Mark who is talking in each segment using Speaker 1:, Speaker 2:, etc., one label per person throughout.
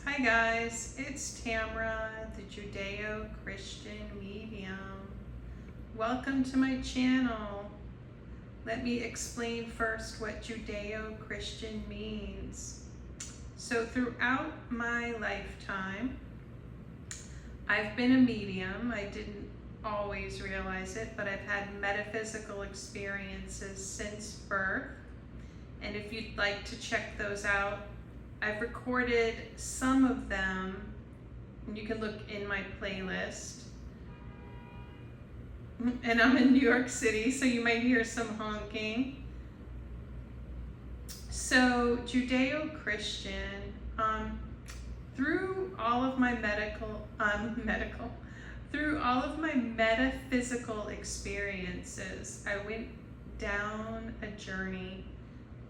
Speaker 1: Hi guys, it's Tamra, the Judeo-Christian medium. Welcome to my channel. Let me explain first what Judeo-Christian means. So throughout my lifetime, I've been a medium. I didn't always realize it, but I've had metaphysical experiences since birth. And if you'd like to check those out, I've recorded some of them, and you can look in my playlist. And I'm in New York City, so you might hear some honking. So Judeo-Christian, through all of my through all of my metaphysical experiences, I went down a journey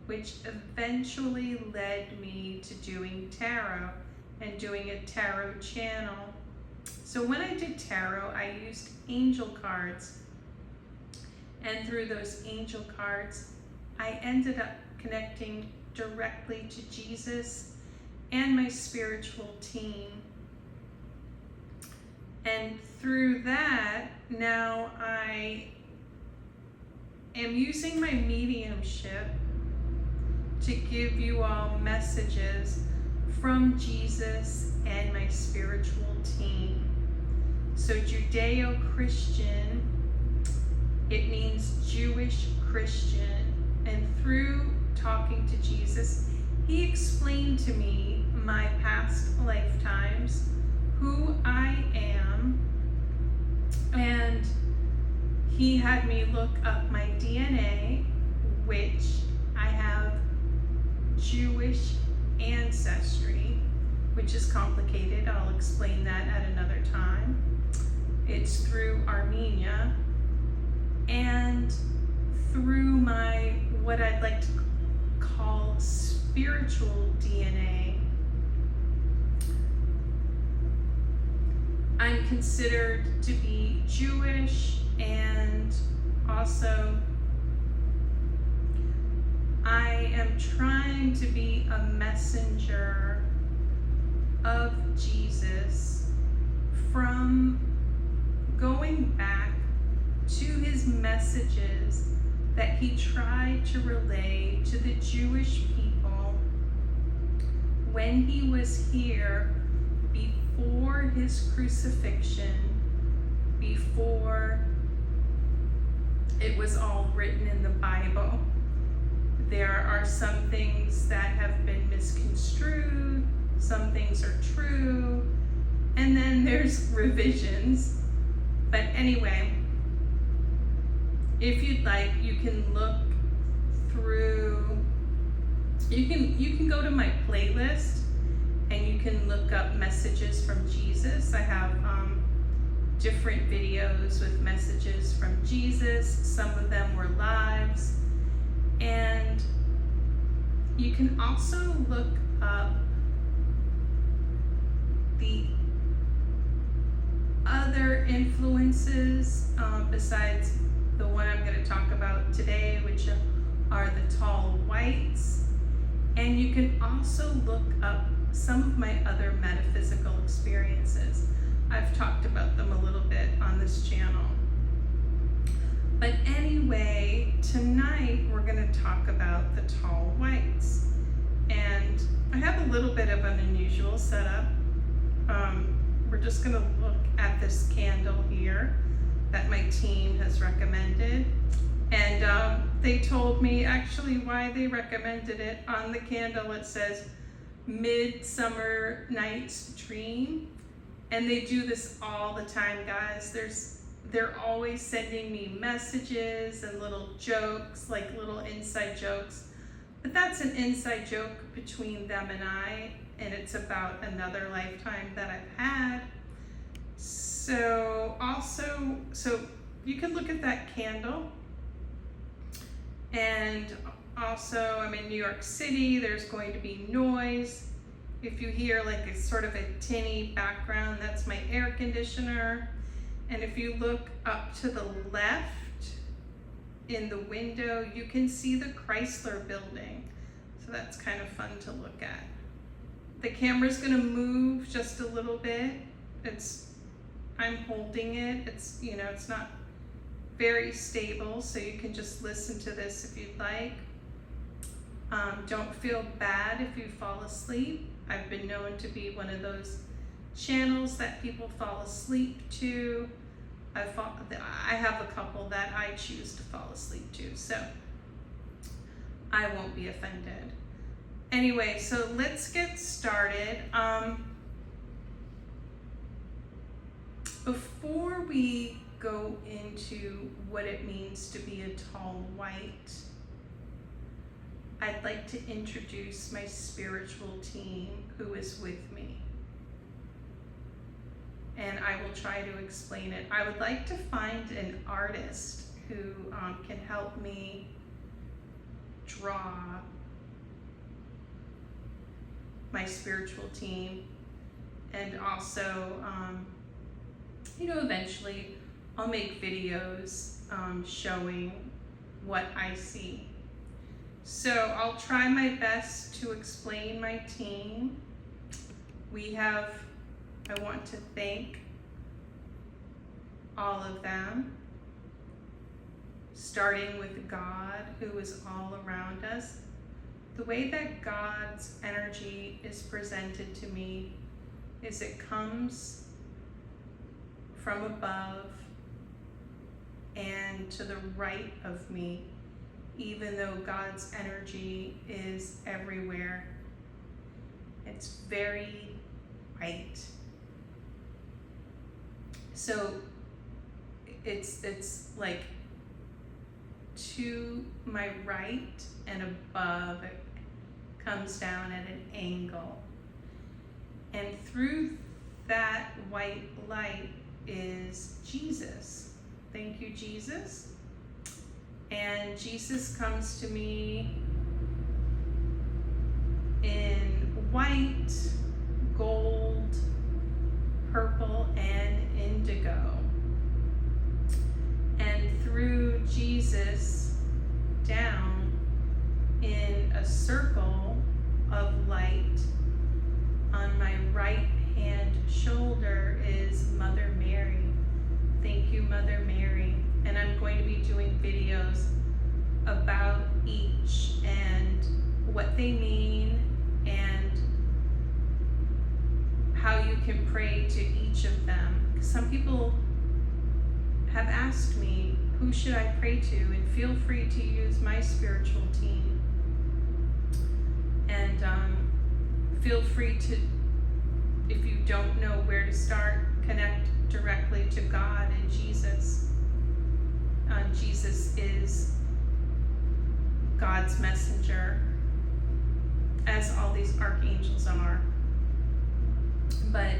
Speaker 1: which eventually led me to doing tarot and doing a tarot channel. So when I did tarot, I used angel cards. And through those angel cards, I ended up connecting directly to Jesus and my spiritual team. And through that, now I am using my mediumship to give you all messages from Jesus and my spiritual team. So Judeo-Christian, it means Jewish Christian. And through talking to Jesus, he explained to me my past lifetimes, who I am, and he had me look up my DNA, which I have Jewish ancestry, which is complicated. I'll explain that at another time. It's through Armenia and through my, what I'd like to call spiritual DNA. I'm considered to be Jewish, and also I am trying to be a messenger of Jesus from going back to his messages that he tried to relay to the Jewish people when he was here before his crucifixion, before it was all written in the Bible. There are some things that have been misconstrued, some things are true, and then there's revisions. But anyway, if you'd like, you can look through, you can go to my playlist and you can look up messages from Jesus. I have different videos with messages from Jesus. Some of them were lives. And you can also look up the other influences besides the one I'm going to talk about today, which are the tall whites. And you can also look up some of my other metaphysical experiences. I've talked about them a little bit on this channel. But anyway, tonight we're going to talk about the tall whites. And I have a little bit of an unusual setup. We're just going to look at this candle here that my team has recommended. And they told me actually why they recommended it. On the candle it says Midsummer Night's Dream. And they do this all the time, guys. They're always sending me messages and little jokes, like little inside jokes. But that's an inside joke between them and I, and it's about another lifetime that I've had. So you can look at that candle. And also, I'm in New York City. There's going to be noise. If you hear like a sort of a tinny background, that's my air conditioner. And if you look up to the left in the window, you can see the Chrysler building. So that's kind of fun to look at. The camera's gonna move just a little bit. I'm holding it. It's not very stable, so you can just listen to this if you'd like. Don't feel bad if you fall asleep. I've been known to be one of those channels that people fall asleep to. I have a couple that I choose to fall asleep to, so I won't be offended. Anyway, so let's get started. Before we go into what it means to be a tall white, I'd like to introduce my spiritual team who is with me. And I will try to explain it. I would like to find an artist who can help me draw my spiritual team, and also eventually I'll make videos showing what I see. So I'll try my best to explain my team. I want to thank all of them, starting with God, who is all around us. The way that God's energy is presented to me is it comes from above and to the right of me, even though God's energy is everywhere. It's very white. So it's like to my right and above, it comes down at an angle. And through that white light is Jesus. Thank you, Jesus. And Jesus comes to me in white, gold, purple, and indigo. And through Jesus down in a circle of light on my right hand shoulder is Mother Mary. Thank you, Mother Mary. And I'm going to be doing videos about each and what they mean and how you can pray to each of them. Some people have asked me, who should I pray to? And feel free to use my spiritual team. And feel free to, if you don't know where to start, connect directly to God and Jesus. Jesus is God's messenger, as all these archangels are. But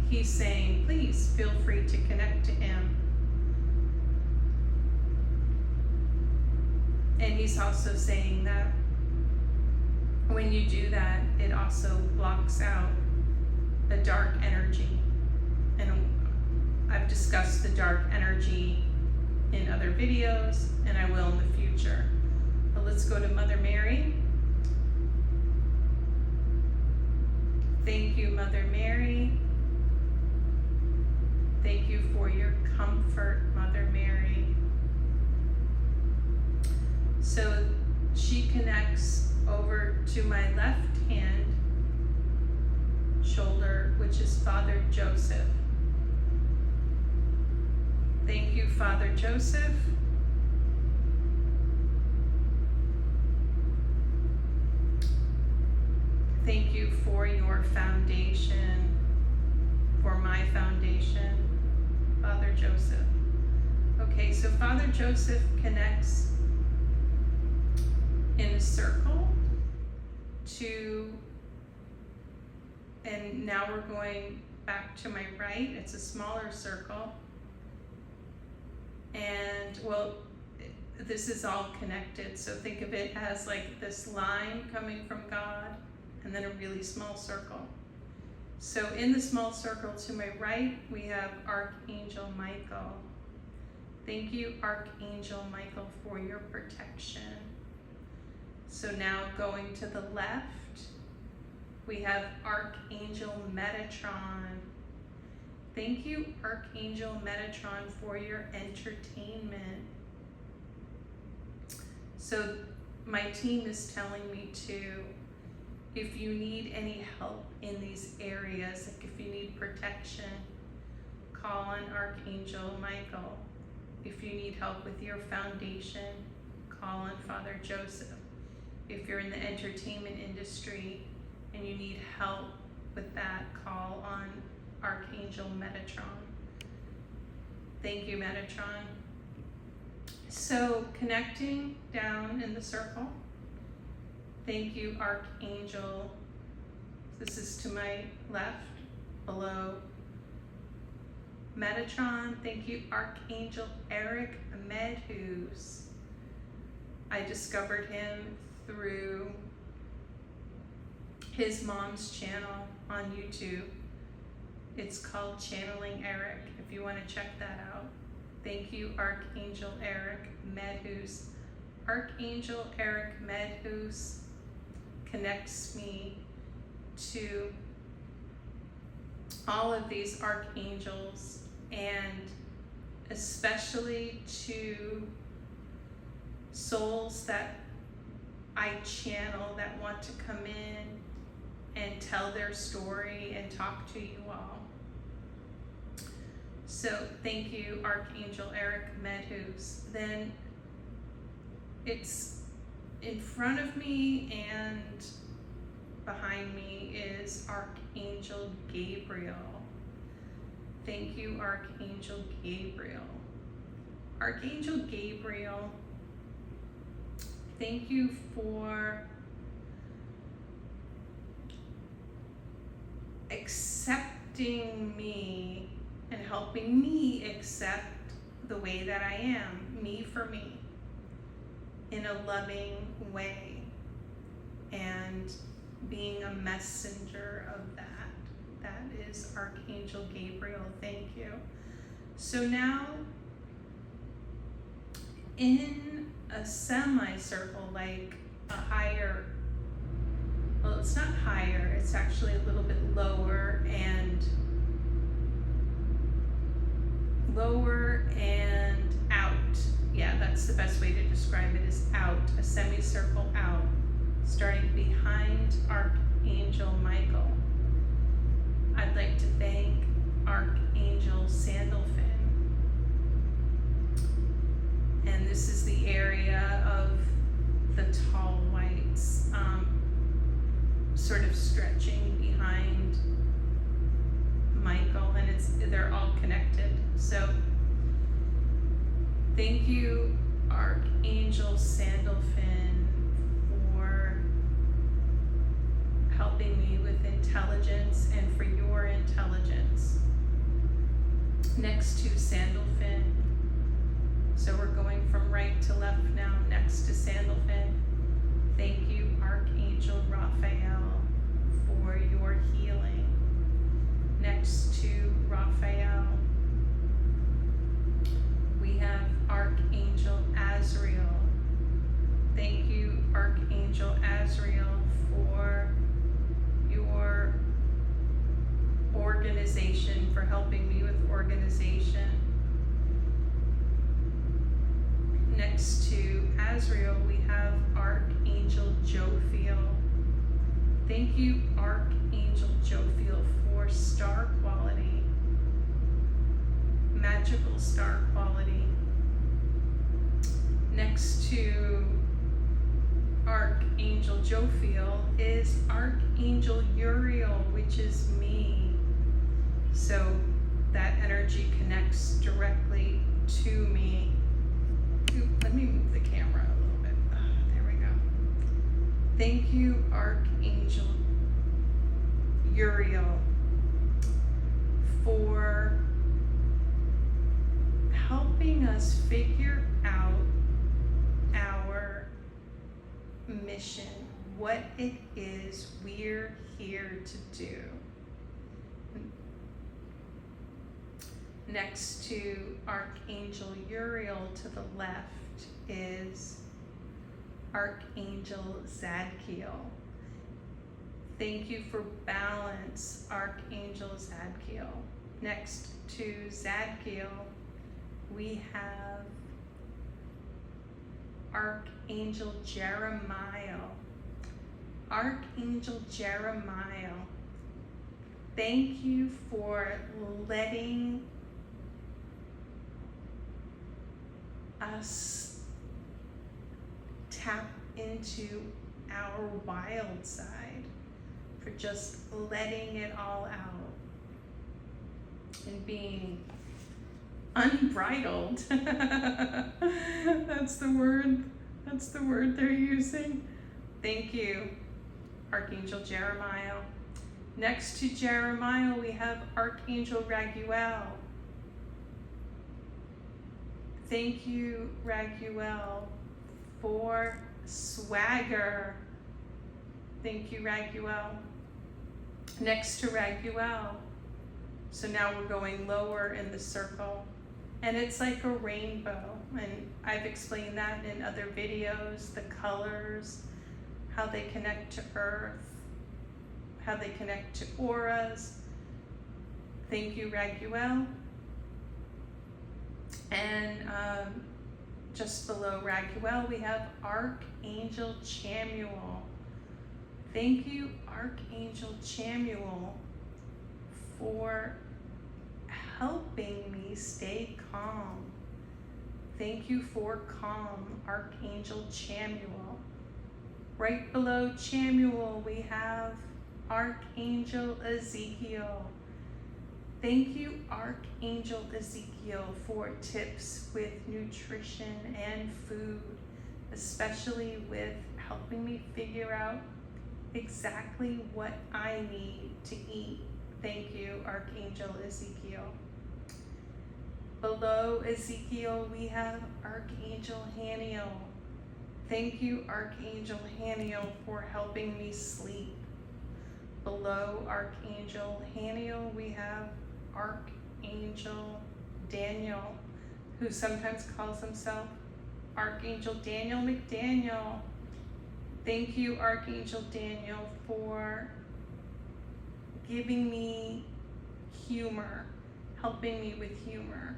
Speaker 1: he's saying, please feel free to connect to him. And he's also saying that when you do that, it also blocks out the dark energy. And I've discussed the dark energy in other videos, and I will in the future. But let's go to Mother Mary. Thank you, Mother Mary. Thank you for your comfort, Mother Mary. So she connects over to my left hand shoulder, which is Father Joseph. Thank you, Father Joseph. Thank you for your foundation, for my foundation, Father Joseph. Okay, so Father Joseph connects in a circle to, and now we're going back to my right. It's a smaller circle. And well, this is all connected. So think of it as like this line coming from God and then a really small circle. So in the small circle to my right, we have Archangel Michael. Thank you, Archangel Michael, for your protection. So now going to the left, We have Archangel Metatron. Thank you, Archangel Metatron, for your entertainment. So my team is telling me to, if you need any help in these areas, like if you need protection, call on Archangel Michael. If you need help with your foundation, call on Father Joseph. If you're in the entertainment industry and you need help with that, call on Archangel Metatron. Thank you, Metatron. So connecting down in the circle. Thank you, Archangel. This is to my left, below Metatron. Thank you, Archangel Eric Medhus. I discovered him through his mom's channel on YouTube. It's called Channeling Eric, if you want to check that out. Thank you, Archangel Eric Medhus. Archangel Eric Medhus connects me to all of these archangels, and especially to souls that I channel that want to come in and tell their story and talk to you all. So thank you, Archangel Eric Medhus. Then it's in front of me and behind me is Archangel Gabriel. Thank you, Archangel Gabriel. Archangel Gabriel, thank you for accepting me and helping me accept the way that I am, me for me, in a loving way, and being a messenger of that. That is Archangel Gabriel. Thank you. So now, in a semicircle, like a higher, well, it's not higher, it's actually a little bit lower and out. Yeah, that's the best way to describe it, is out, a semicircle out, starting behind Archangel Michael. I'd like to thank Archangel Sandalphon. And this is the area of the tall whites, sort of stretching behind Michael, and they're all connected. So thank you, Archangel Sandalphon, for helping me with intelligence and for your intelligence. Next to Sandalphon, so we're going from right to left now, next to Sandalphon, thank you, Archangel Raphael, for your healing. Next to Raphael, we have Archangel Azrael. Thank you, Archangel Azrael, for your organization, for helping me with organization. Next to Azrael, we have Archangel Jophiel. Thank you, Archangel Jophiel, for star quality, magical star quality. Next to Archangel Jophiel is Archangel Uriel, which is me. So that energy connects directly to me. Let me move the camera a little bit. There we go. Thank you, Archangel Uriel, for helping us figure out our mission, what it is we're here to do. Next to Archangel Uriel to the left is Archangel Zadkiel. Thank you for balance, Archangel Zadkiel. Next to Zadkiel, we have Archangel Jeremiah. Archangel Jeremiah, thank you for letting us tap into our wild side, for just letting it all out and being unbridled. That's the word they're using. Thank you, Archangel Jeremiah. Next to Jeremiah, we have Archangel Raguel. Thank you, Raguel, for swagger. Thank you, Raguel. Next to Raguel, so now we're going lower in the circle, and it's like a rainbow, and I've explained that in other videos, the colors, how they connect to Earth, how they connect to auras. Thank you, Raguel. And just below Raguel, we have Archangel Chamuel. Thank you, Archangel Chamuel, for helping me stay calm. Thank you for calm, Archangel Chamuel. Right below Chamuel, we have Archangel Ezekiel. Thank you, Archangel Ezekiel, for tips with nutrition and food, especially with helping me figure out exactly what I need to eat. Thank you, Archangel Ezekiel. Below Ezekiel, we have Archangel Haniel. Thank you, Archangel Haniel, for helping me sleep. Below Archangel Haniel, we have Archangel Daniel, who sometimes calls himself Archangel Daniel McDaniel. Thank you, Archangel Daniel, for giving me humor, helping me with humor.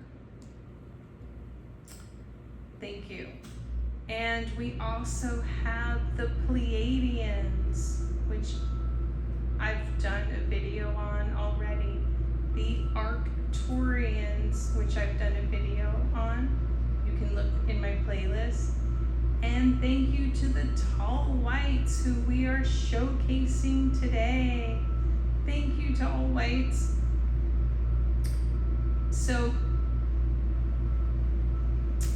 Speaker 1: Thank you. And we also have the Pleiadians, which I've done a video on already. The Arcturians, which I've done a video on. You can look in my playlist. And thank you to the Tall Whites, who we are showcasing today. Thank you, Tall Whites. So,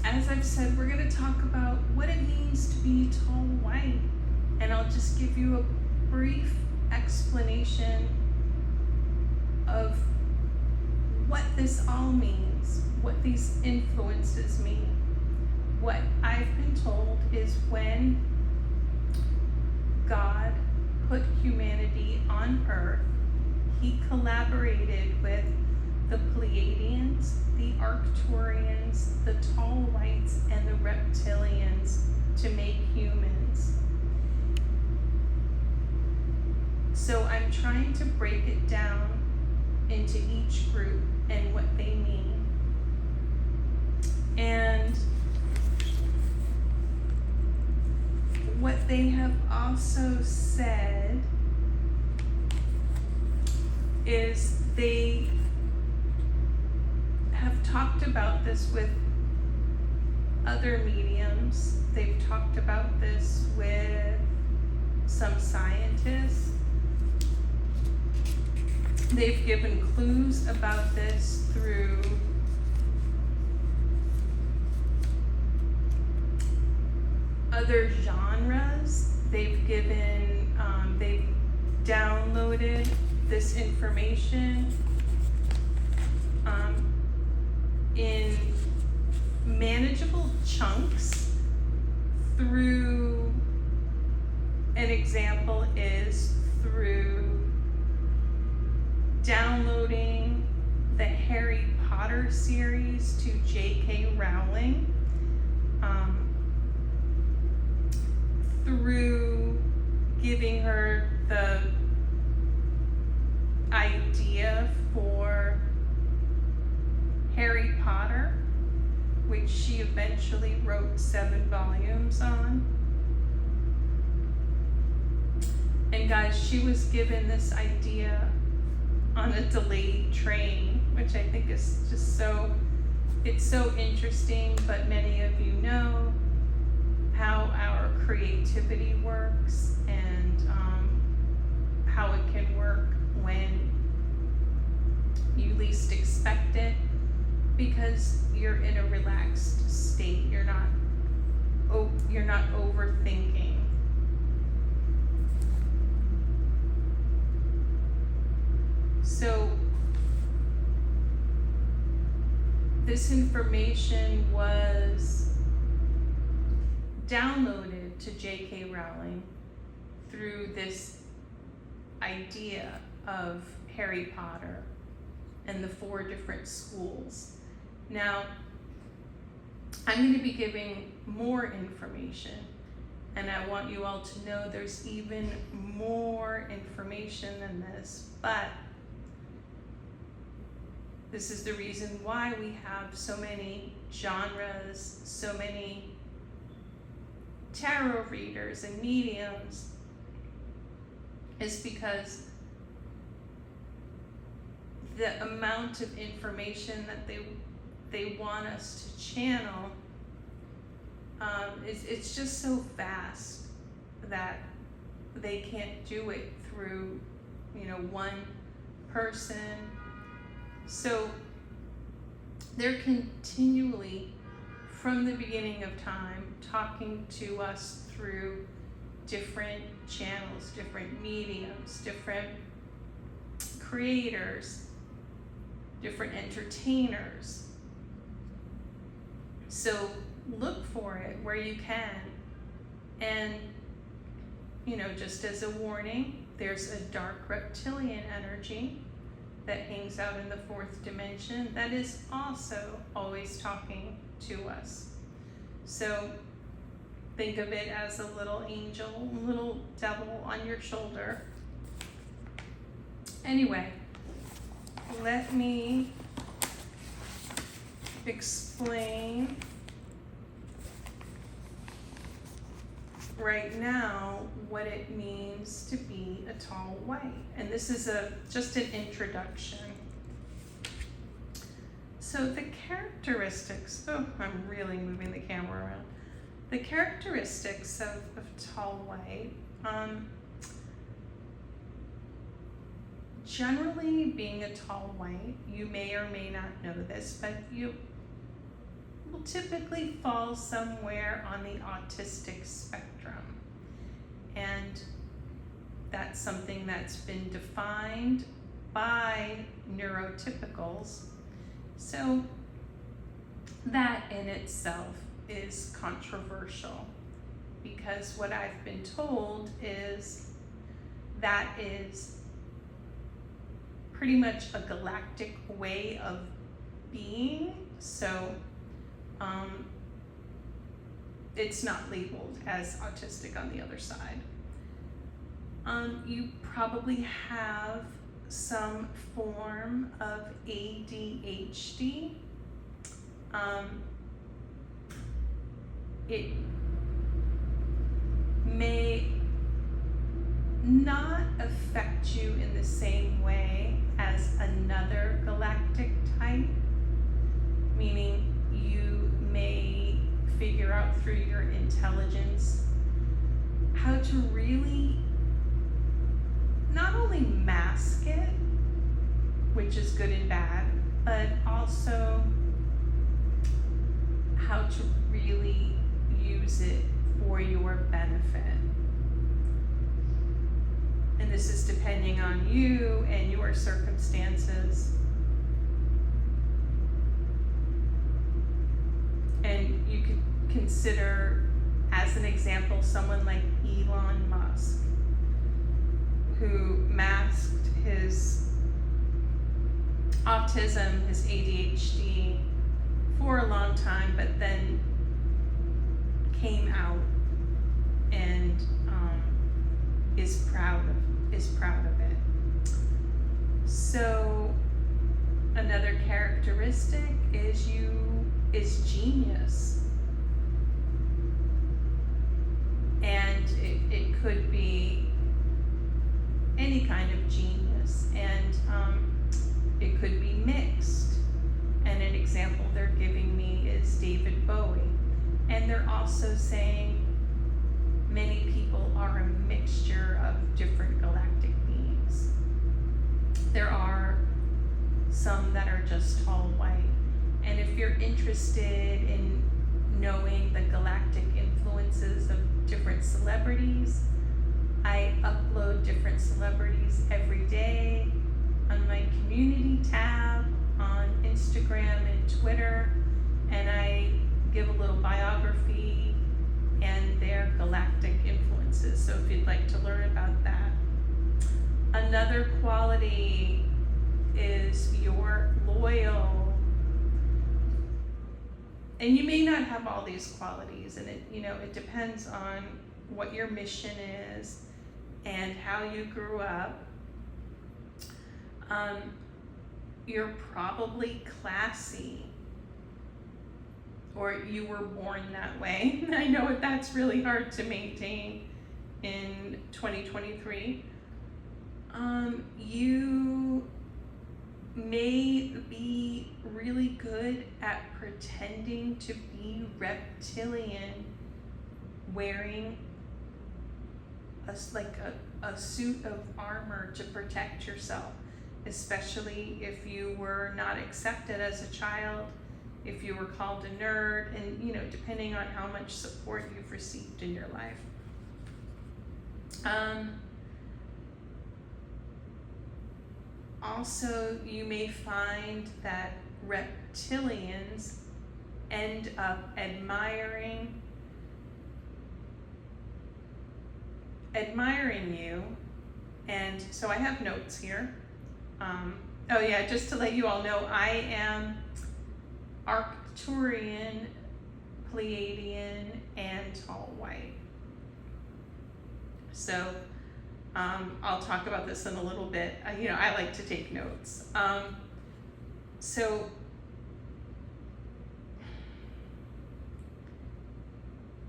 Speaker 1: as I've said, we're going to talk about what it means to be tall white. And I'll just give you a brief explanation of what this all means, what these influences mean. What I've been told is when God put humanity on Earth, he collaborated with the Pleiadians, the Arcturians, the Tall Whites, and the Reptilians to make humans. So I'm trying to break it down into each group and what they mean. And what they have also said is they have talked about this with other mediums. They've talked about this with some scientists. They've given clues about this through other genres. They've downloaded this information in manageable chunks through, an example is through downloading the Harry Potter series to J.K. Rowling, through giving her the idea for Harry Potter, which she eventually wrote 7 volumes on. And guys, she was given this idea on a delayed train, which I think is just it's so interesting, but many of you know how our creativity works and how it can work when you least expect it, because you're in a relaxed state. You're not overthinking. So this information was downloaded to J.K. Rowling through this idea of Harry Potter and the 4 different schools. Now, I'm going to be giving more information, and I want you all to know there's even more information than this, but this is the reason why we have so many genres, so many tarot readers and mediums, is because the amount of information that they want us to channel, it's just so vast that they can't do it through, one person. So they're continually, from the beginning of time, talking to us through different channels, different mediums, different creators, different entertainers. So look for it where you can. And, just as a warning, there's a dark reptilian energy that hangs out in the 4th dimension that is also always talking to us. So think of it as a little angel, little devil on your shoulder. Anyway, let me explain right now what it means to be a tall white. And this is just an introduction. So the characteristics, I'm really moving the camera around. The characteristics of tall white, generally being a tall white, you may or may not know this, but you will typically fall somewhere on the autistic spectrum. And that's something that's been defined by neurotypicals. So that in itself is controversial, because what I've been told is that is pretty much a galactic way of being. So it's not labeled as autistic on the other side. You probably have some form of ADHD. It may not affect you in the same way as another galactic type, meaning you may figure out through your intelligence how to really not only mask it, which is good and bad, but also how to really use it for your benefit. And this is depending on you and your circumstances. And you could consider, as an example, someone like Elon Musk, who masked his autism, his ADHD, for a long time, but then came out and is proud of it. So another characteristic is genius. And it could be any kind of genius, and it could be mixed. And an example they're giving me is David Bowie. And they're also saying many people are a mixture of different galactic beings. There are some that are just tall white. And if you're interested in knowing the galactic influences of different celebrities, I upload different celebrities every day on my community tab on Instagram and Twitter, and I give a little biography and their galactic influences. So if you'd like to learn about that. Another quality is you're loyal. And you may not have all these qualities, and it depends on what your mission is and how you grew up. You're probably classy, or you were born that way. I know that's really hard to maintain in 2023. You may be really good at pretending to be reptilian, wearing a suit of armor to protect yourself, especially if you were not accepted as a child, if you were called a nerd, and depending on how much support you've received in your life. Also, you may find that reptilians end up admiring you. And so I have notes here. Oh yeah, just to let you all know, I am Arcturian, Pleiadian, and tall white. So I'll talk about this in a little bit. I like to take notes. So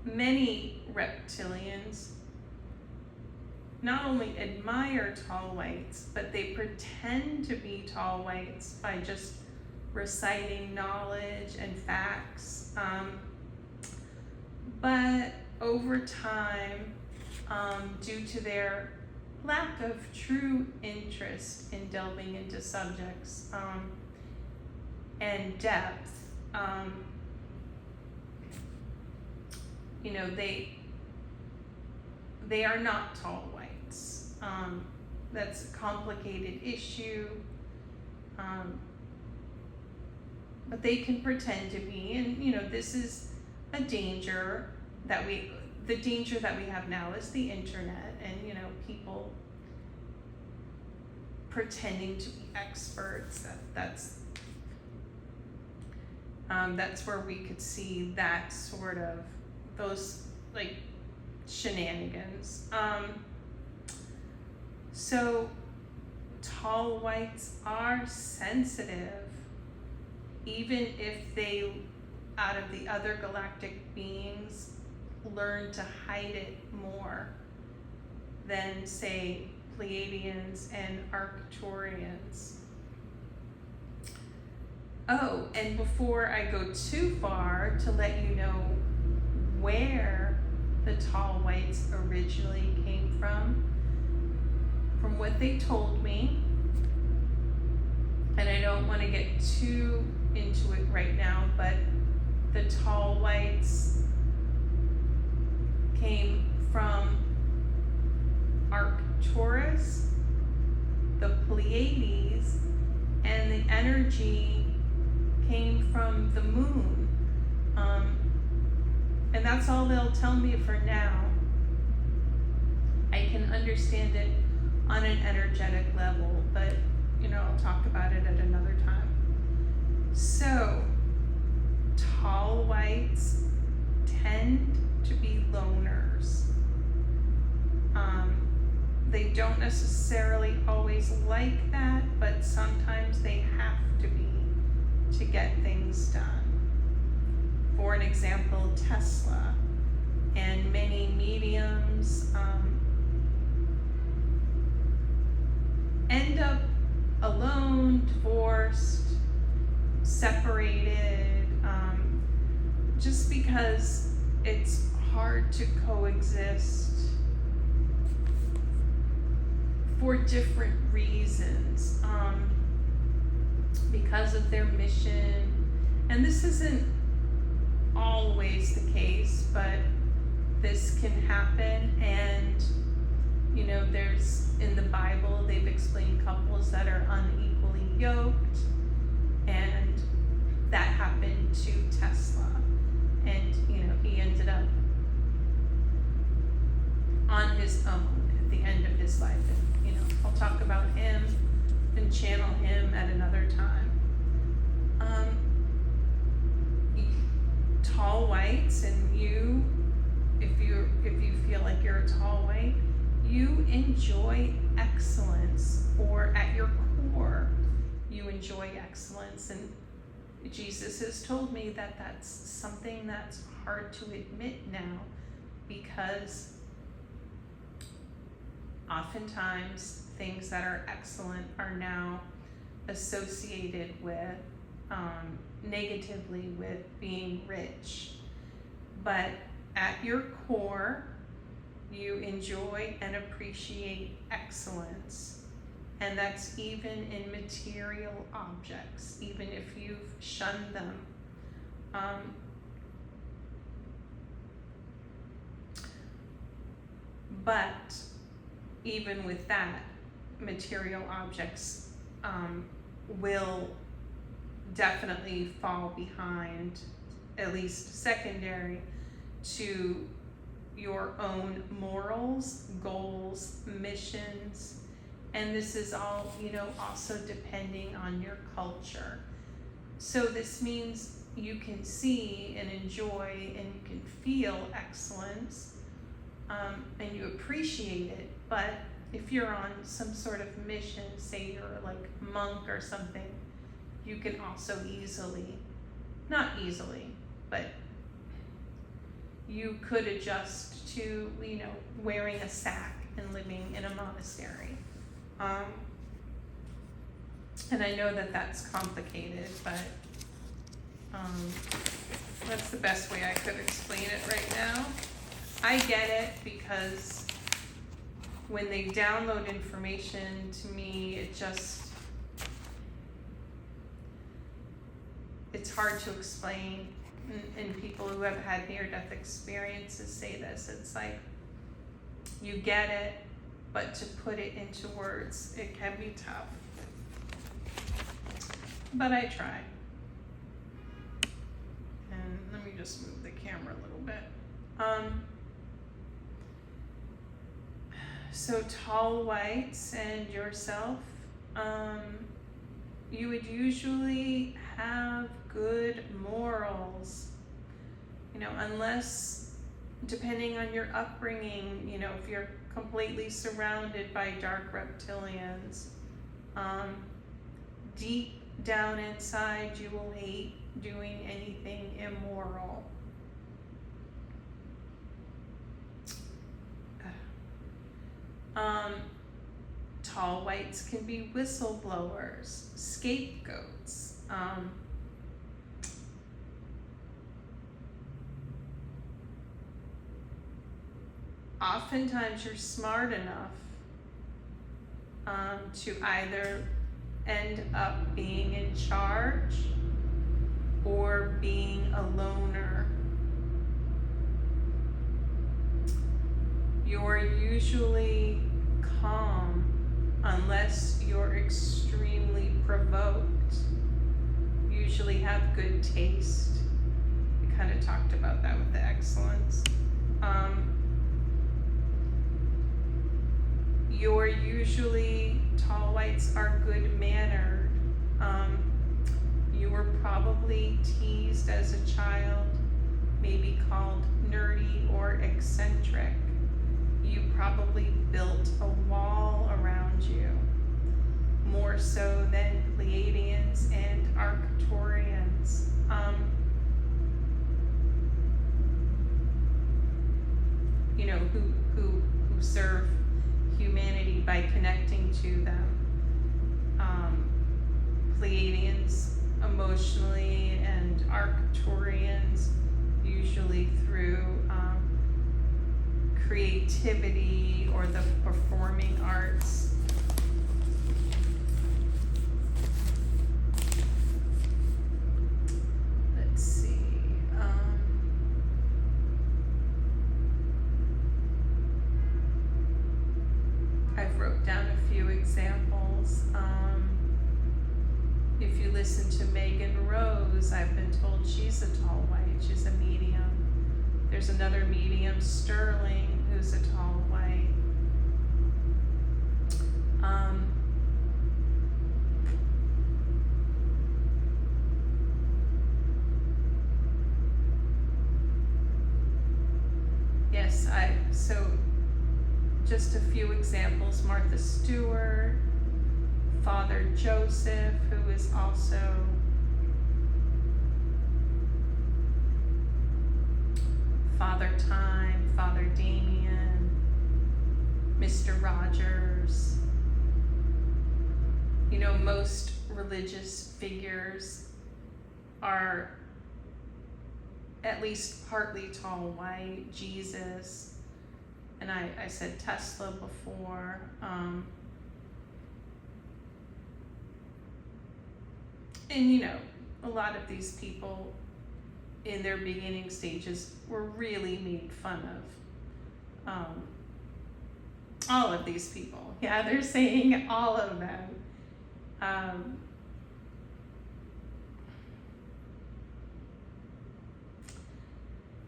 Speaker 1: many reptilians not only admire tall whites, but they pretend to be tall whites by just reciting knowledge and facts. But over time, due to their lack of true interest in delving into subjects and depth, they are not tall whites. That's a complicated issue, but they can pretend to be, and this is a danger the danger that we have now is the internet, and people pretending to be experts. That's where we could see that sort of those shenanigans. So tall whites are sensitive, even if they, out of the other galactic beings, learn to hide it more than, say, Pleiadians and Arcturians. Oh, and before I go too far, to let you know where the tall whites originally came from what they told me, and I don't want to get too into it right now, but the tall whites came from Arcturus, the Pleiades, and the energy came from the moon. And that's all they'll tell me for now. I can understand it on an energetic level, but I'll talk about it at another time. So, tall whites tend to be loners. They don't necessarily always like that, but sometimes they have to be to get things done. For an example, Tesla and many mediums end up alone, divorced, separated, just because it's hard to coexist for different reasons, because of their mission. And this isn't always the case, but this can happen. And you know, there's in the Bible, they've explained couples that are unequally yoked, and that happened to Tesla. And you know, he ended up on his own at the end of his life. And you know, I'll talk about him and channel him at another time. Tall whites, and you, if you feel like you're a tall white, you enjoy excellence, or at your core, you enjoy excellence. And Jesus has told me that that's something that's hard to admit now, because oftentimes things that are excellent are now associated with negatively with being rich. But at your core, you enjoy and appreciate excellence, and that's even in material objects, even if you've shunned them. But even with that, material objects will definitely fall behind, at least secondary to your own morals, goals, missions. And this is all, you know, also depending on your culture. So this means you can see and enjoy and you can feel excellence, and you appreciate it. But if you're on some sort of mission, say you're like a monk or something, you can also easily, not easily, but you could adjust to, you know, wearing a sack and living in a monastery. And I know that that's complicated, but that's the best way I could explain it right now. I get it, because when they download information to me, it's hard to explain. And people who have had near-death experiences say this. It's like, you get it, but to put it into words, it can be tough. But I try. And let me just move the camera a little bit. So tall whites and yourself, you would usually have good morals, you know, unless, depending on your upbringing, you know, if you're completely surrounded by dark reptilians, deep down inside you will hate doing anything immoral. Tall whites can be whistleblowers, scapegoats. Oftentimes you're smart enough to either end up being in charge or being a loner. You're usually calm unless you're extremely provoked. You usually have good taste. We kind of talked about that with the excellence. You're usually, tall whites are good mannered. You were probably teased as a child, maybe called nerdy or eccentric. You probably built a wall around you. more so than Pleiadians and Arcturians. Who serve humanity by connecting to them. Pleiadians emotionally, and Arcturians usually through creativity or the performing arts. Let's see. I've wrote down a few examples. If you listen to Megan Rose, I've been told she's a tall white. She's a medium. There's another medium, Sterling, who's a tall white. Yes, so just a few examples. Martha Stewart, Father Joseph, who is also Father Time, Father Damien, Mr. Rogers. Most religious figures are at least partly tall white. Jesus, and I said Tesla before. And a lot of these people in their beginning stages were really made fun of. All of these people. Yeah, they're saying all of them.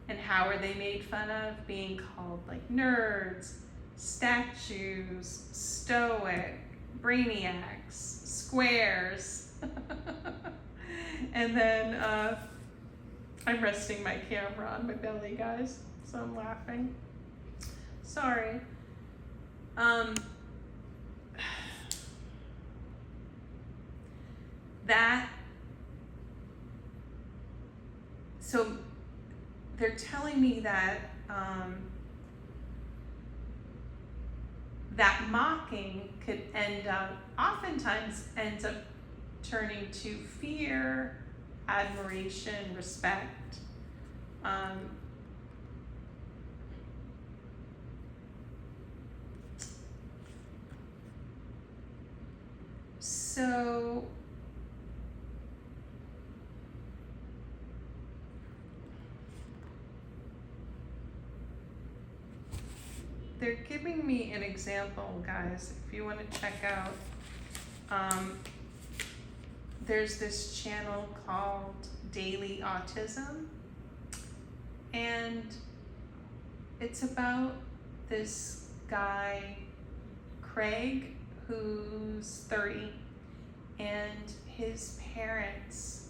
Speaker 1: And how are they made fun of? Being called like nerds, statues, stoic, brainiacs, squares. And then I'm resting my camera on my belly, guys, so I'm laughing. Sorry. So they're telling me that that mocking could oftentimes ends up turning to fear, admiration, respect. So they're giving me an example, guys, if you want to check out. There's this channel called Daily Autism, and it's about this guy, Craig, who's 30, and his parents,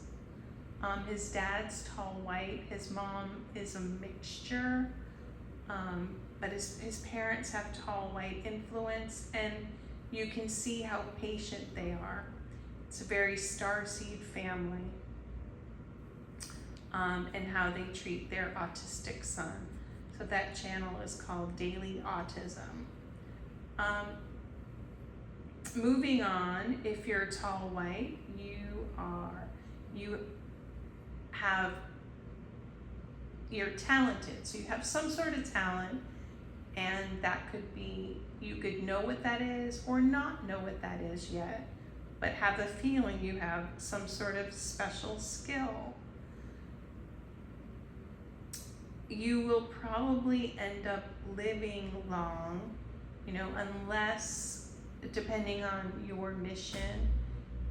Speaker 1: his dad's tall white, his mom is a mixture, but his parents have tall white influence, and you can see how patient they are. It's a very starseed family, and how they treat their autistic son. So that channel is called Daily Autism. Moving on, if you're tall white, you're talented. So you have some sort of talent, and that could be, you could know what that is or not know what that is yet, but have a feeling you have some sort of special skill. You will probably end up living long, unless, depending on your mission.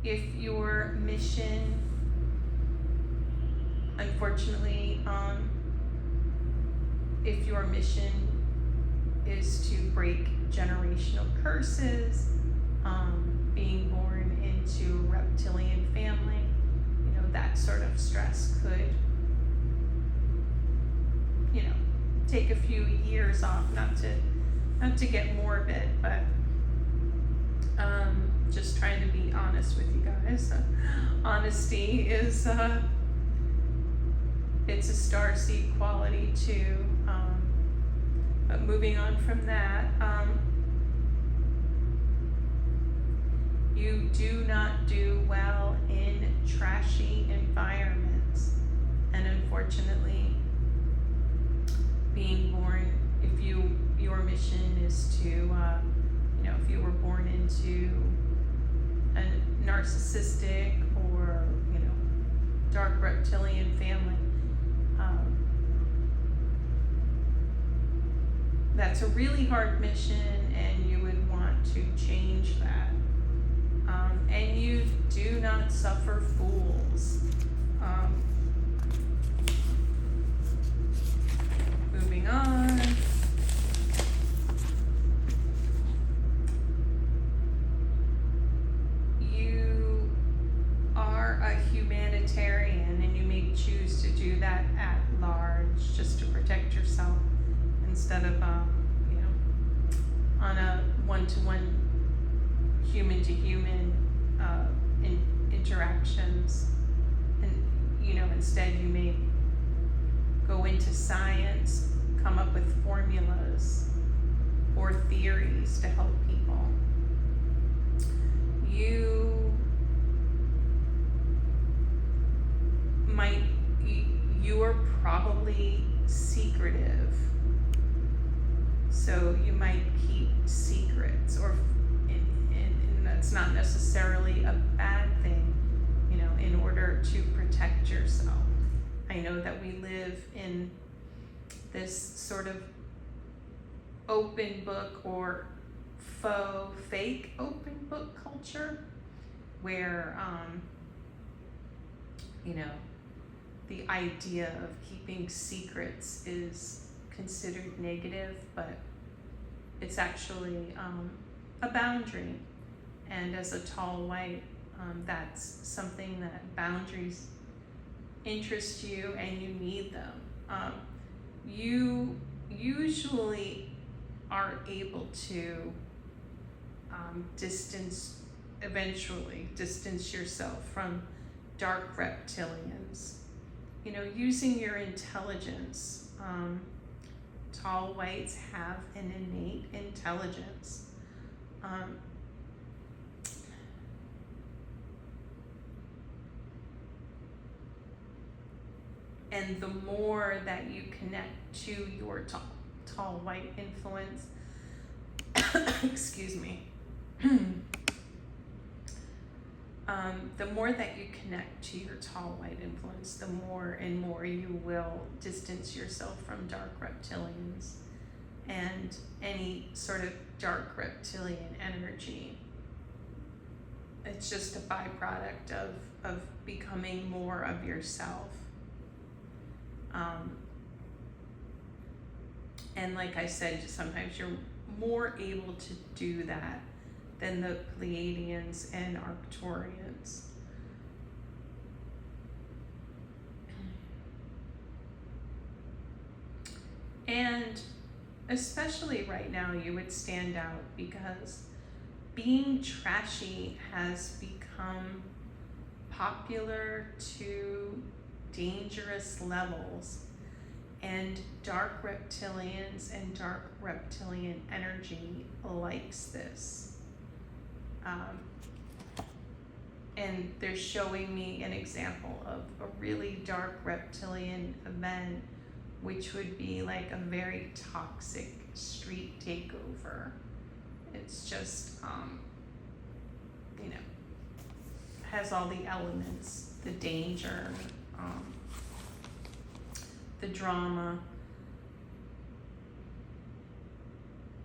Speaker 1: If your mission, unfortunately, if your mission is to break generational curses, being born into a reptilian family, that sort of stress could, take a few years off, not to get morbid, but just just trying to be honest with you guys. Honesty is, it's a starseed quality too. But moving on from that, you do not do well in trashy environments. And unfortunately, being born, if your mission is to, if you were born into a narcissistic or, dark reptilian family, that's a really hard mission, and you would want to change that. And you do not suffer fools. Moving on. You are a humanitarian, and you may choose to do that at large just to protect yourself instead of, on a one-to-one, human-to-human interactions. And, instead you may go into science, come up with formulas or theories to help people. You are probably secretive, so you might keep secrets, and that's not necessarily a bad thing, in order to protect yourself. I know that we live in this sort of open book or fake open book culture where, the idea of keeping secrets is considered negative, but it's actually a boundary. And as a tall white, that's something that boundaries interest you, and you need them. You usually are able to distance yourself from dark reptilians, using your intelligence. Tall whites have an innate intelligence. And the more that you connect to your tall white influence, excuse me, the more that you connect to your tall white influence, the more and more you will distance yourself from dark reptilians and any sort of dark reptilian energy. It's just a byproduct of becoming more of yourself. And like I said, sometimes you're more able to do that than the Pleiadians and Arcturians. And especially right now, you would stand out because being trashy has become popular to dangerous levels, and dark reptilians and dark reptilian energy likes this. And they're showing me an example of a really dark reptilian event, which would be like a very toxic street takeover. It's just, has all the elements, the danger, the drama.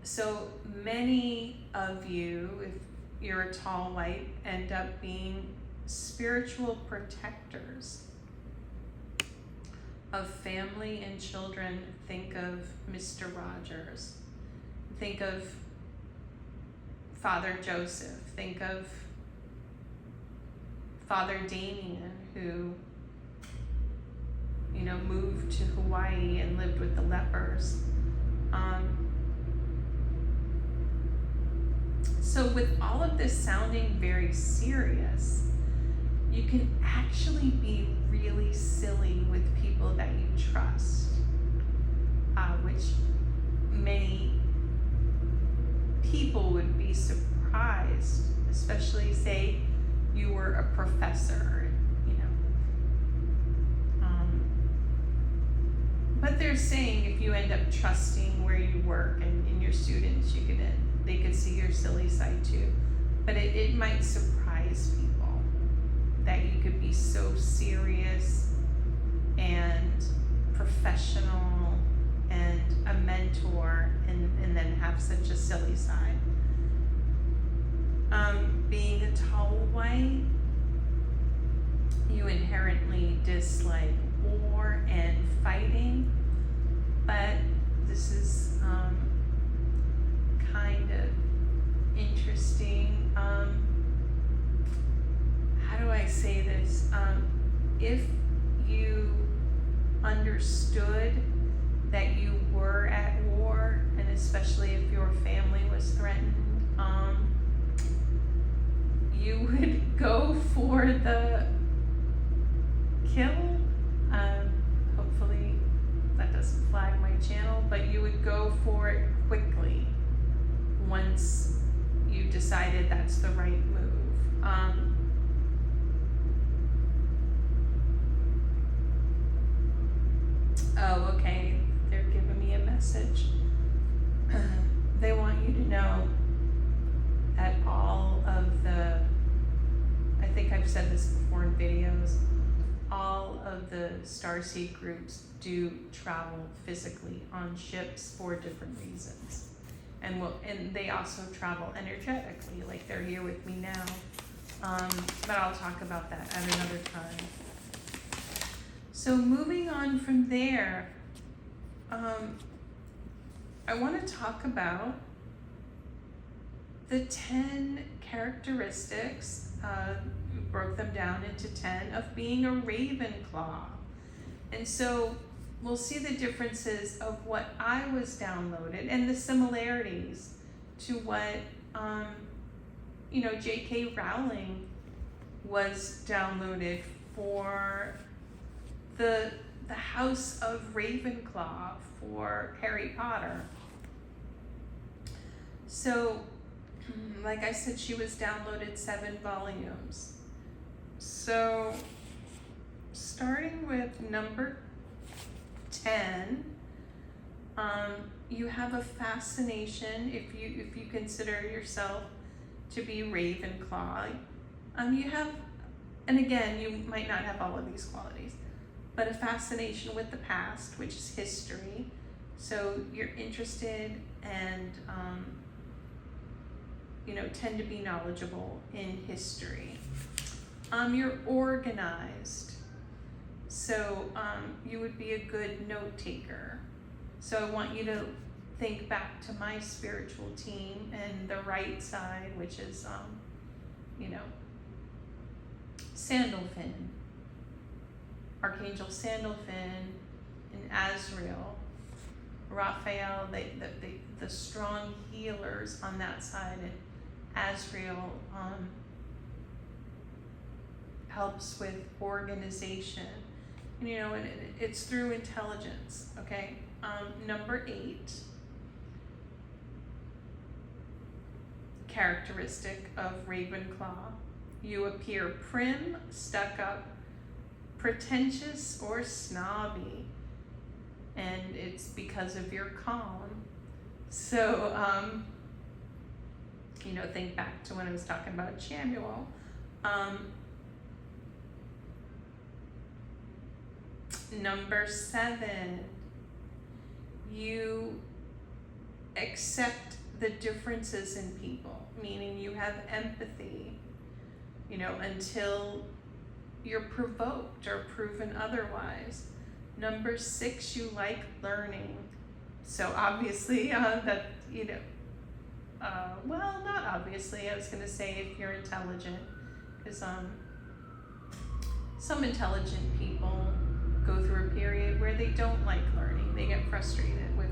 Speaker 1: So many of you, if you're a tall white, end up being spiritual protectors of family and children. Think of Mr. Rogers. Think of Father Joseph. Think of Father Damien, who moved to Hawaii and lived with the lepers. So with all of this sounding very serious, you can actually be really silly with people that you trust, which many people would be surprised, especially say you were a professor, you know. But they're saying if you end up trusting where you work and your students, they could see your silly side too. But it might surprise people that you could be so serious and professional and a mentor and then have such a silly side. Being a tall white, you inherently dislike war and fighting, but this is kind of interesting. How do I say this? If you understood that you were at war, and especially if your family was threatened, you would go for the kill. Hopefully that doesn't flag my channel, but you would go for it quickly once you decided that's the right move. Oh, okay, they're giving me a message. They want you to know that all of the, I think I've said this before in videos, all of the Starseed groups do travel physically on ships for different reasons. And they also travel energetically, like they're here with me now. But I'll talk about that at another time. So moving on from there, I want to talk about the 10 characteristics, we broke them down into 10, of being a Ravenclaw. And so we'll see the differences of what I was downloaded and the similarities to what, J.K. Rowling was downloaded for the House of Ravenclaw for Harry Potter. So, like I said, she was downloaded 7 volumes. So, starting with number 10, you have a fascination, if you consider yourself to be Ravenclaw. You have, and again, you might not have all of these qualities, but a fascination with the past, which is history. So you're interested and tend to be knowledgeable in history. You're organized, so you would be a good note taker. So I want you to think back to my spiritual team and the right side, which is Sandalphon, Archangel Sandalphon, and Azrael, Raphael, the strong healers on that side, and Azrael helps with organization, and it's through intelligence. Okay, number 8 characteristic of Ravenclaw: you appear prim, stuck up, pretentious, or snobby, and it's because of your calm. So think back to when I was talking about Samuel. Number 7, you accept the differences in people, meaning you have empathy, until you're provoked or proven otherwise. Number 6, you like learning. So obviously well, not obviously, I was going to say if you're intelligent, because some intelligent people go through a period where they don't like learning. They get frustrated with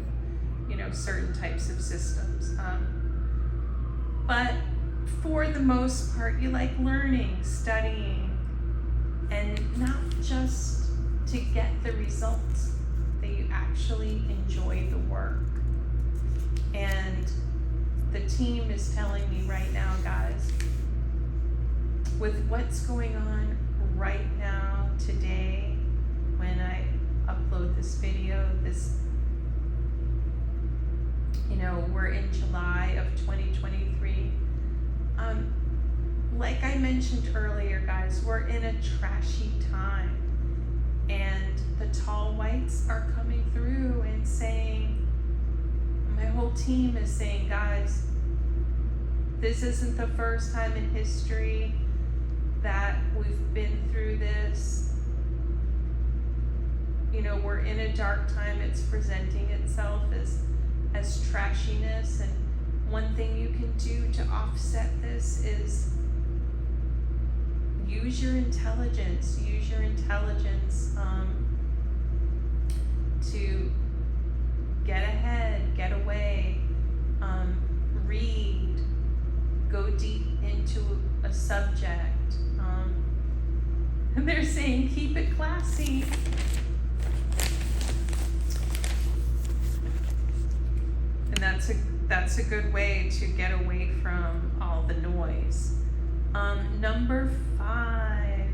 Speaker 1: certain types of systems. but for the most part, you like learning, studying, and not just to get the results, that you actually enjoy the work. And the team is telling me right now, guys, with what's going on right now today, when I upload this video, we're in July of 2023. Like I mentioned earlier, guys, we're in a trashy time, and the tall whites are coming through and saying, my whole team is saying, guys, this isn't the first time in history that we've been through this. We're in a dark time. It's presenting itself as trashiness, and one thing you can do to offset this is use your intelligence to get ahead, get away, read, go deep into a subject. And they're saying keep it classy. And that's a good way to get away from all the noise. Number 5,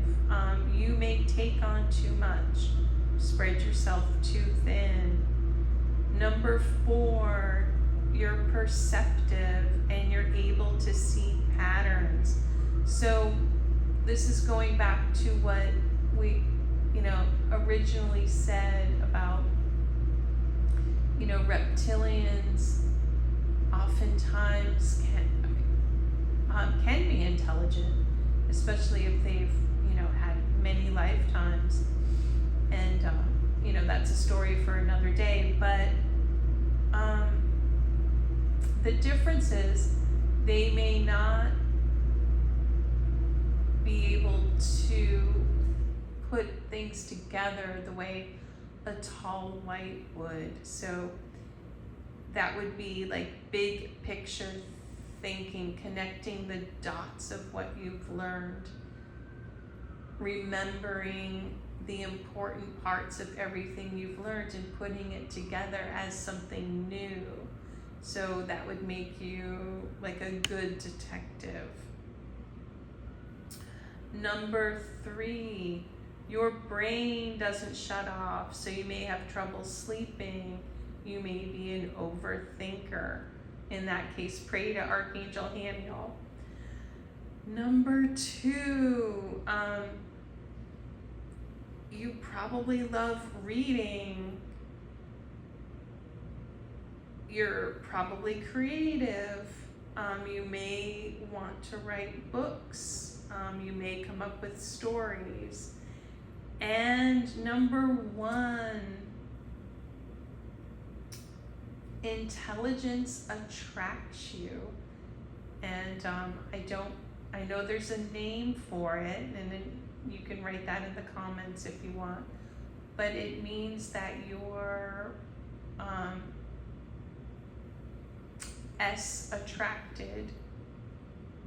Speaker 1: you may take on too much, spread yourself too thin. Number 4, you're perceptive and you're able to see patterns. So this is going back to what we, originally said about, reptilians oftentimes can be intelligent, especially if they've, had many lifetimes. And, that's a story for another day. But the difference is they may not be able to put things together the way a tall white would. So that would be like big picture thinking, connecting the dots of what you've learned, remembering the important parts of everything you've learned and putting it together as something new. So that would make you like a good detective. Number 3, your brain doesn't shut off, so you may have trouble sleeping. You may be an overthinker. In that case, pray to Archangel Haniel. Number 2, you probably love reading. You're probably creative. You may want to write books. You may come up with stories. And number 1, intelligence attracts you. And I know there's a name for it, and then you can write that in the comments if you want. But it means that you're attracted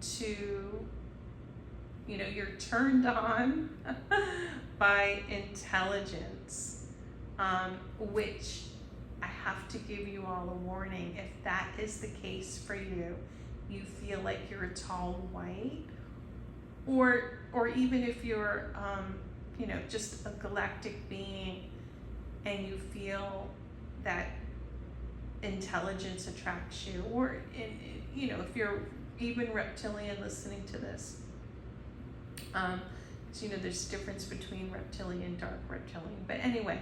Speaker 1: to, you're turned on by intelligence, which I have to give you all a warning. If that is the case for you, you feel like you're a tall white, or even if you're, just a galactic being, and you feel that intelligence attracts you, or if you're even reptilian listening to this, so there's a difference between reptilian, dark reptilian. But anyway,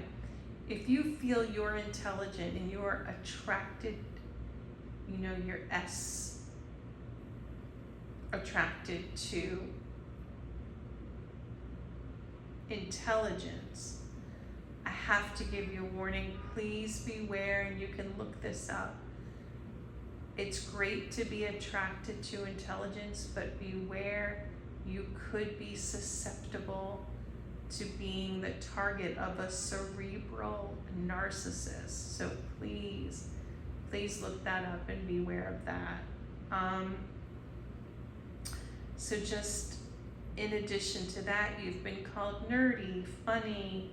Speaker 1: if you feel you're intelligent and you're attracted, you're attracted to intelligence, I have to give you a warning. Please beware, and you can look this up. It's great to be attracted to intelligence, but beware, you could be susceptible to being the target of a cerebral narcissist. So please look that up and beware of that. So just in addition to that, you've been called nerdy, funny,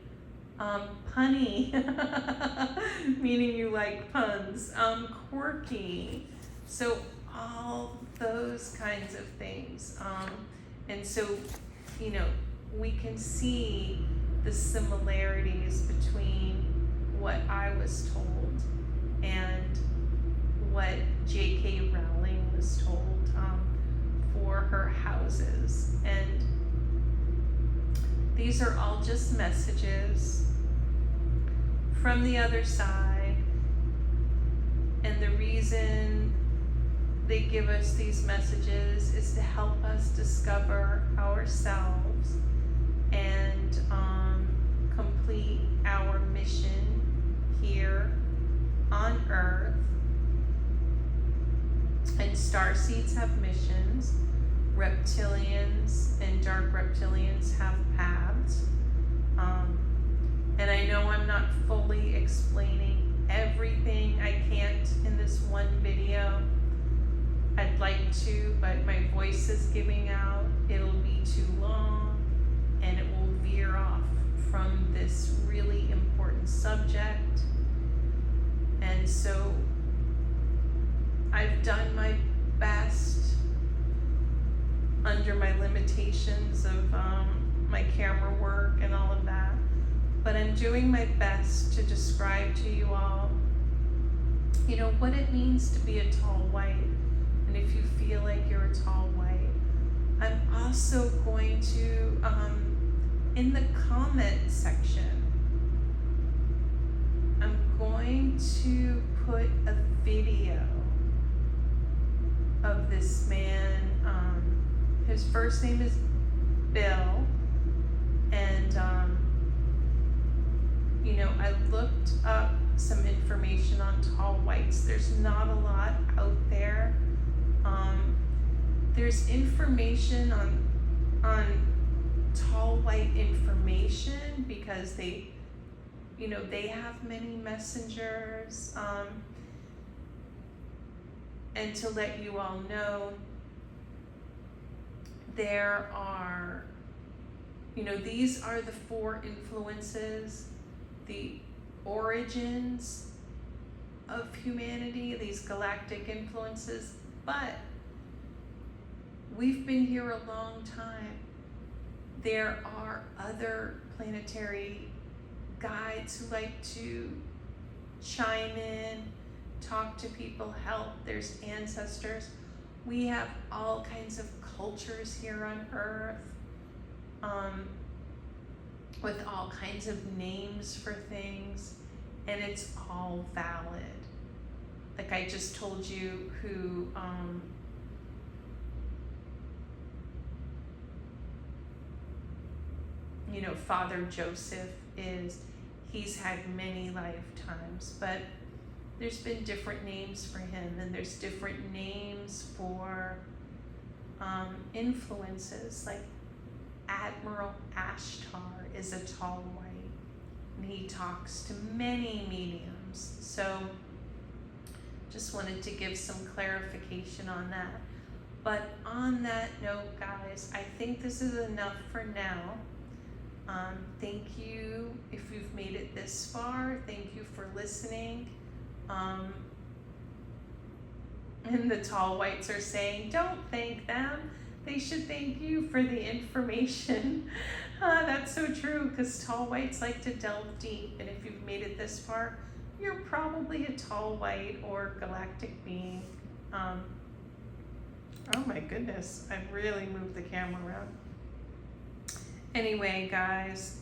Speaker 1: punny, meaning you like puns, quirky. So all those kinds of things. And so, you know, we can see the similarities between what I was told and what J.K. Rowling was told for her houses. And these are all just messages from the other side. And the reason they give us these messages is to help us discover ourselves and complete our mission here on Earth. And Starseeds have missions. Reptilians and dark reptilians have paths. And I know I'm not fully explaining everything. I can't in this one video. I'd like to, but my voice is giving out. It'll be too long and it will veer off from this really important subject. And so I've done my best under my limitations of my camera work and all of that, but I'm doing my best to describe to you all, you know, what it means to be a tall white. And if you feel like you're a tall white, I'm also going to, in the comment section, I'm going to put a video of this man. His first name is Bill, and you know, I looked up some information on tall whites. There's not a lot out there. There's information on tall white information because they, you know, they have many messengers. And to let you all know, there are, you know, these are the 4 influences, the origins of humanity, these galactic influences, but we've been here a long time. There are other planetary guides who like to chime in, talk to people, help. There's ancestors. We have all kinds of cultures here on Earth, with all kinds of names for things, and it's all valid. Like I just told you who you know, Father Joseph is. He's had many lifetimes, but there's been different names for him, and there's different names for influences. Like Admiral Ashtar is a tall white, and he talks to many mediums. So just wanted to give some clarification on that. But on that note, guys, I think this is enough for now. Thank you if you've made it this far. Thank you for listening. And the tall whites are saying, don't thank them. They should thank you for the information. That's so true, because tall whites like to delve deep. And if you've made it this far, you're probably a tall white or galactic being. Oh my goodness, I've really moved the camera around. Anyway, guys,